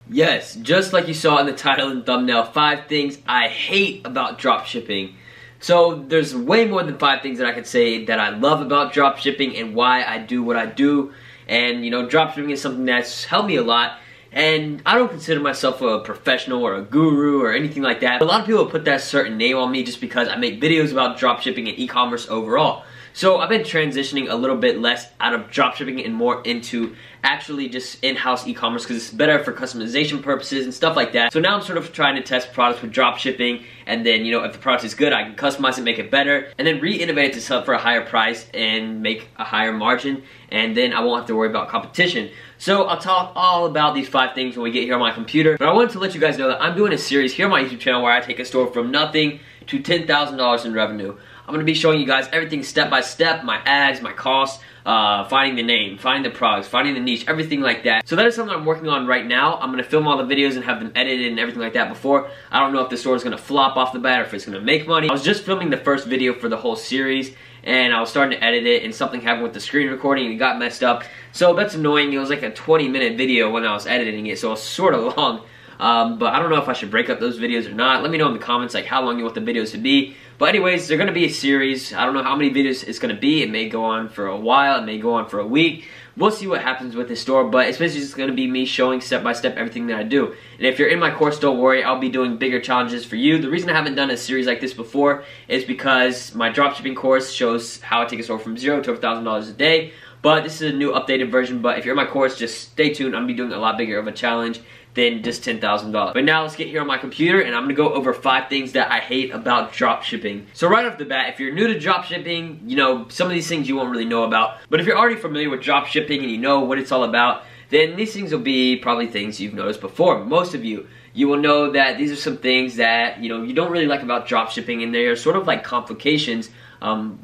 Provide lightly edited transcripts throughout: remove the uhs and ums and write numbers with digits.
Yes, just like you saw in the title and thumbnail, 5 things I hate about dropshipping. So there's way more than 5 things that I could say that I love about dropshipping and why I do what I do. And you know, dropshipping is something that's helped me a lot. And I don't consider myself a professional or a guru or anything like that. A lot of people put that certain name on me just because I make videos about dropshipping and e-commerce overall. So I've been transitioning a little bit less out of dropshipping and more into actually just in-house e-commerce because it's better for customization purposes and stuff like that. So now I'm sort of trying to test products with dropshipping, and then, you know, if the product is good, I can customize it, make it better, and then re-innovate it to sell for a higher price and make a higher margin, and then I won't have to worry about competition. So I'll talk all about these 5 things when we get here on my computer, but I wanted to let you guys know that I'm doing a series here on my YouTube channel where I take a store from nothing to $10,000 in revenue. I'm going to be showing you guys everything step by step, my ads, my costs, finding the name, finding the products, finding the niche, everything like that. So that is something I'm working on right now. I'm going to film all the videos and have them edited and everything like that before. I don't know if the store is going to flop off the bat or if it's going to make money. I was just filming the first video for the whole series, and I was starting to edit it, and something happened with the screen recording and it got messed up. So that's annoying. It was like a 20-minute video when I was editing it, so it was sort of long. But I don't know if I should break up those videos or not. Let me know in the comments like how long you want the videos to be. But anyways, they're going to be a series. I don't know how many videos it's going to be. It may go on for a while. It may go on for a week. We'll see what happens with this store. But it's basically just going to be me showing step by step everything that I do. And if you're in my course, don't worry. I'll be doing bigger challenges for you. The reason I haven't done a series like this before is because my dropshipping course shows how I take a store from $0 to $1,000 a day. But this is a new updated version. But if you're in my course, just stay tuned. I'm going to be doing a lot bigger of a challenge than just $10,000. But now let's get here on my computer and I'm gonna go over 5 things that I hate about dropshipping. So right off the bat, if you're new to dropshipping, you know, some of these things you won't really know about. But if you're already familiar with dropshipping and you know what it's all about, then these things will be probably things you've noticed before. Most of you will know that these are some things that, you know, you don't really like about dropshipping, and they're sort of like complications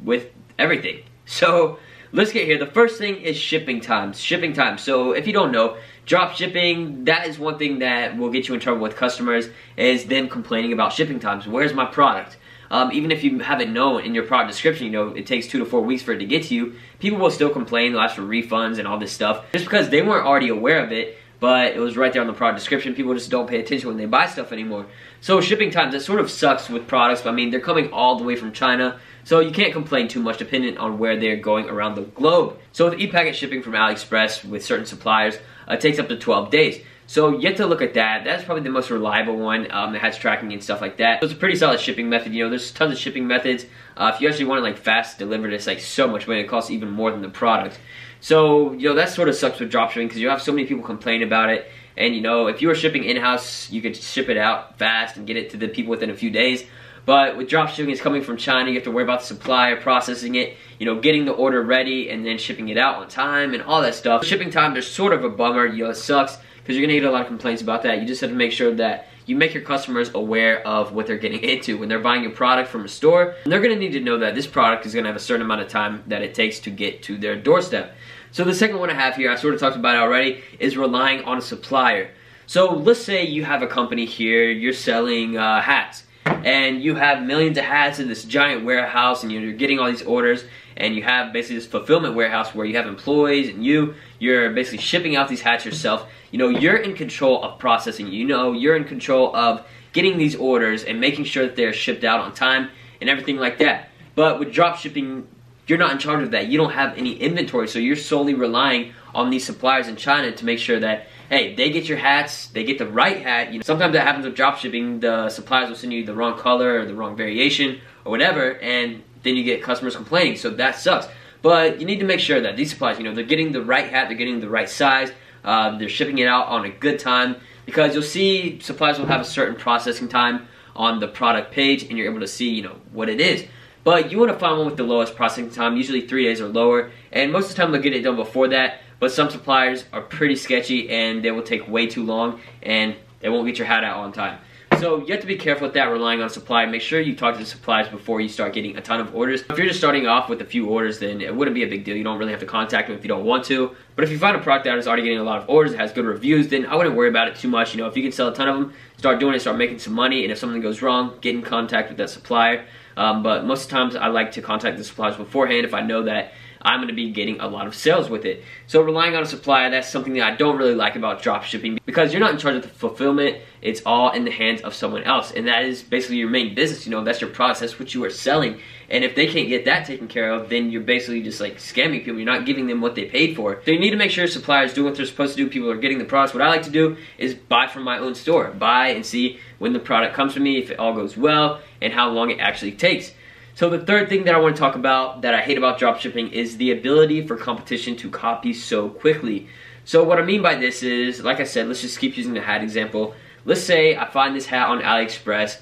with everything. So let's get here. The first thing is shipping times. Shipping times. So if you don't know, drop shipping, that is one thing that will get you in trouble with customers, is them complaining about shipping times. Where's my product? Even if you haven't known in your product description, you know, it takes 2 to 4 weeks for it to get to you, people will still complain. They'll ask for refunds and all this stuff just because they weren't already aware of it, but it was right there on the product description. People just don't pay attention when they buy stuff anymore. So shipping times, that sort of sucks with products. I mean, they're coming all the way from China, so you can't complain too much depending on where they're going around the globe. So with e-packet shipping from AliExpress with certain suppliers, it takes up to 12 days. So you have to look at that. That's probably the most reliable one that has tracking and stuff like that. So it's a pretty solid shipping method. You know, there's tons of shipping methods. If you actually want it like fast delivered, it's like so much money. It costs even more than the product. So, you know, that sort of sucks with dropshipping because you have so many people complain about it. And, you know, if you were shipping in-house, you could ship it out fast and get it to the people within a few days. But with dropshipping, it's coming from China. You have to worry about the supplier, processing it, you know, getting the order ready, and then shipping it out on time and all that stuff. Shipping times are sort of a bummer. You know, it sucks because you're going to get a lot of complaints about that. You just have to make sure that you make your customers aware of what they're getting into. When they're buying a product from a store, they're going to need to know that this product is going to have a certain amount of time that it takes to get to their doorstep. So the second one I have here, I sort of talked about it already, is relying on a supplier. So let's say you have a company here, you're selling hats. And you have millions of hats in this giant warehouse, and you're getting all these orders, and you have basically this fulfillment warehouse where you have employees, and you're basically shipping out these hats yourself. You know, you're in control of processing. You know, you're in control of getting these orders and making sure that they're shipped out on time and everything like that. But with drop shipping, you're not in charge of that. You don't have any inventory, so you're solely relying on these suppliers in China to make sure that, hey, they get your hats, they get the right hat. You know, sometimes that happens with drop shipping. The suppliers will send you the wrong color or the wrong variation or whatever, and then you get customers complaining, so that sucks. But you need to make sure that these suppliers, you know, they're getting the right hat, they're getting the right size, they're shipping it out on a good time, because you'll see suppliers will have a certain processing time on the product page, and you're able to see, you know, what it is. But you want to find one with the lowest processing time, usually 3 days or lower, and most of the time they'll get it done before that. But some suppliers are pretty sketchy and they will take way too long and they won't get your hat out on time. So you have to be careful with that, relying on supply. Make sure you talk to the suppliers before you start getting a ton of orders. If you're just starting off with a few orders, then it wouldn't be a big deal. You don't really have to contact them if you don't want to. But if you find a product that is already getting a lot of orders, it has good reviews, then I wouldn't worry about it too much. You know, if you can sell a ton of them, start doing it, start making some money, and if something goes wrong, get in contact with that supplier. But most of the times I like to contact the suppliers beforehand if I know that I'm going to be getting a lot of sales with it. So relying on a supplier, that's something that I don't really like about drop shipping, because you're not in charge of the fulfillment. It's all in the hands of someone else, and that is basically your main business. You know, that's your product, that's what you are selling. And if they can't get that taken care of, then you're basically just like scamming people. You're not giving them what they paid for. So you need to make sure suppliers do what they're supposed to do. People are getting the products. What I like to do is buy from my own store. Buy and see when the product comes to me, if it all goes well, and how long it actually takes. So the third thing that I want to talk about that I hate about dropshipping is the ability for competition to copy so quickly. So what I mean by this is, like I said, let's just keep using the hat example. Let's say I find this hat on AliExpress.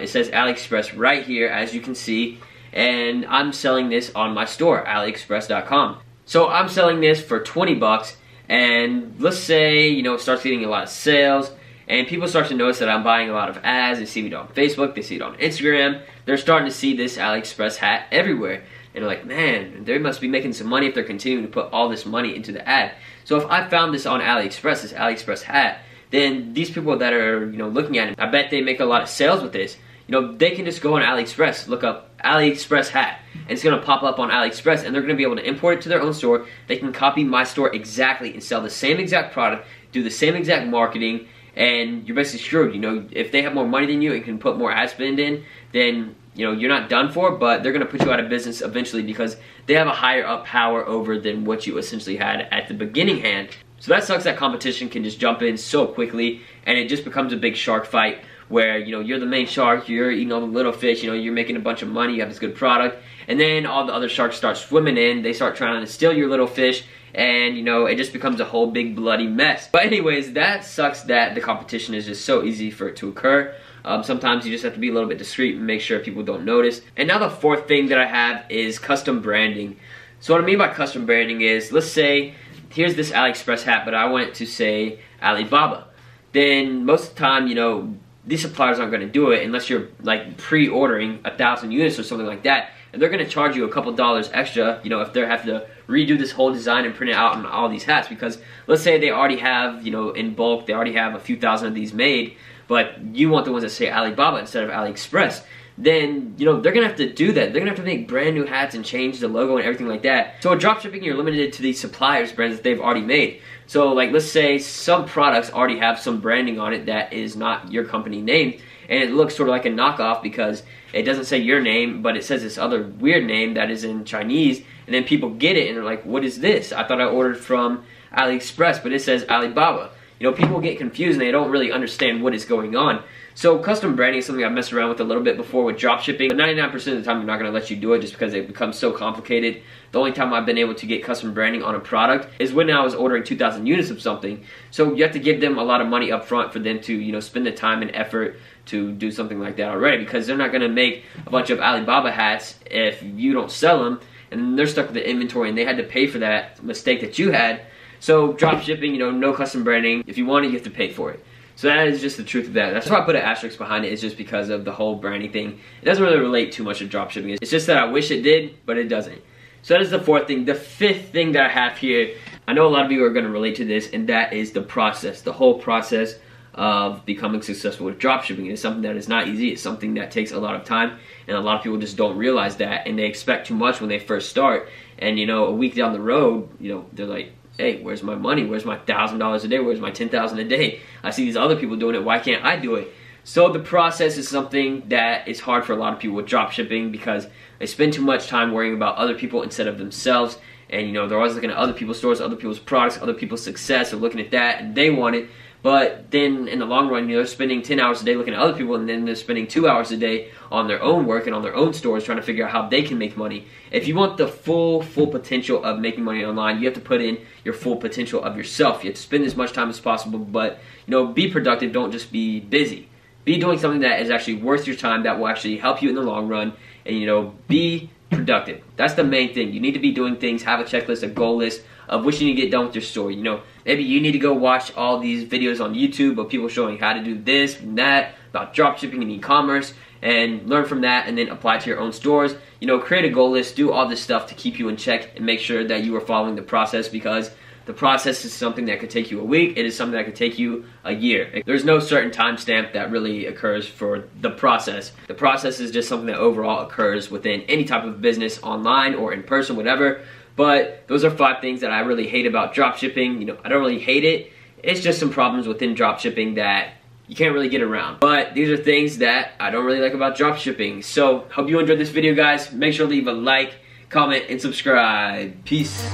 It says AliExpress right here, as you can see, and I'm selling this on my store, aliexpress.com. So I'm selling this for 20 bucks, and let's say, you know, it starts getting a lot of sales, and people start to notice that I'm buying a lot of ads. They see it on Facebook, they see it on Instagram. They're starting to see this AliExpress hat everywhere. And they're like, man, they must be making some money if they're continuing to put all this money into the ad. So if I found this on AliExpress, this AliExpress hat, then these people that are, you know, looking at it, I bet they make a lot of sales with this. You know, they can just go on AliExpress, look up AliExpress hat, and it's going to pop up on AliExpress, and they're going to be able to import it to their own store. They can copy my store exactly and sell the same exact product, do the same exact marketing, and you're basically screwed. You know, if they have more money than you and can put more ad spend in, then, you know, you're not done for, but they're going to put you out of business eventually because they have a higher up power over than what you essentially had at the beginning hand. So that sucks that competition can just jump in so quickly, and it just becomes a big shark fight where, you know, you're the main shark, you're eating all the little fish, you know, you're making a bunch of money, you have this good product, and then all the other sharks start swimming in, they start trying to steal your little fish, and, you know, it just becomes a whole big bloody mess. But anyways, that sucks that the competition is just so easy for it to occur. Sometimes you just have to be a little bit discreet and make sure people don't notice. And now the fourth thing that I have is custom branding. So what I mean by custom branding is, let's say, here's this AliExpress hat, but I want it to say Alibaba. Then most of the time, you know, these suppliers aren't going to do it unless you're like pre-ordering 1,000 units or something like that. And they're going to charge you a couple dollars extra, you know, if they have to redo this whole design and print it out on all these hats. Because let's say they already have, you know, in bulk, they already have a few thousand of these made, but you want the ones that say Alibaba instead of AliExpress. Then, you know, they're going to have to do that. They're going to have to make brand new hats and change the logo and everything like that. So with dropshipping, you're limited to these suppliers' brands that they've already made. So, like, let's say some products already have some branding on it that is not your company name, and it looks sort of like a knockoff because it doesn't say your name, but it says this other weird name that is in Chinese, and then people get it and they're like, what is this? I thought I ordered from AliExpress, but it says Alibaba. You know, people get confused and they don't really understand what is going on. So custom branding is something I've messed around with a little bit before with dropshipping, but 99% of the time they're not going to let you do it just because it becomes so complicated. The only time I've been able to get custom branding on a product is when I was ordering 2,000 units of something. So you have to give them a lot of money up front for them to, you know, spend the time and effort to do something like that already, because they're not going to make a bunch of Alibaba hats if you don't sell them, and they're stuck with the inventory and they had to pay for that mistake that you had. So dropshipping, you know, no custom branding. If you want it, you have to pay for it. So that is just the truth of that. That's why I put an asterisk behind it, is just because of the whole branding thing. It doesn't really relate too much to dropshipping. It's just that I wish it did, but it doesn't. So that is the fourth thing. The fifth thing that I have here, I know a lot of you are going to relate to this, and that is the process. The whole process of becoming successful with dropshipping is something that is not easy. It's something that takes a lot of time, and a lot of people just don't realize that, and they expect too much when they first start. And, you know, a week down the road, you know, they're like, hey, where's my money? Where's my $1,000 a day? Where's my $10,000 a day? I see these other people doing it. Why can't I do it? So the process is something that is hard for a lot of people with dropshipping because they spend too much time worrying about other people instead of themselves. And, you know, they're always looking at other people's stores, other people's products, other people's success. They're looking at that and they want it. But then in the long run, you know, they're spending 10 hours a day looking at other people, and then they're spending 2 hours a day on their own work and on their own stores trying to figure out how they can make money. If you want the full potential of making money online, you have to put in your full potential of yourself. You have to spend as much time as possible, but, you know, be productive. Don't just be busy. Be doing something that is actually worth your time, that will actually help you in the long run, and, you know, be productive. That's the main thing. You need to be doing things, have a checklist, a goal list of what you need to get done with your store. You know, maybe you need to go watch all these videos on YouTube of people showing how to do this and that about dropshipping and e-commerce, and learn from that and then apply to your own stores. You know, create a goal list, do all this stuff to keep you in check and make sure that you are following the process, because the process is something that could take you a week. It is something that could take you a year. There's no certain timestamp that really occurs for the process. The process is just something that overall occurs within any type of business, online or in person, whatever. But those are 5 things that I really hate about dropshipping. You know, I don't really hate it. It's just some problems within dropshipping that you can't really get around. But these are things that I don't really like about dropshipping. So, hope you enjoyed this video, guys. Make sure to leave a like, comment, and subscribe. Peace.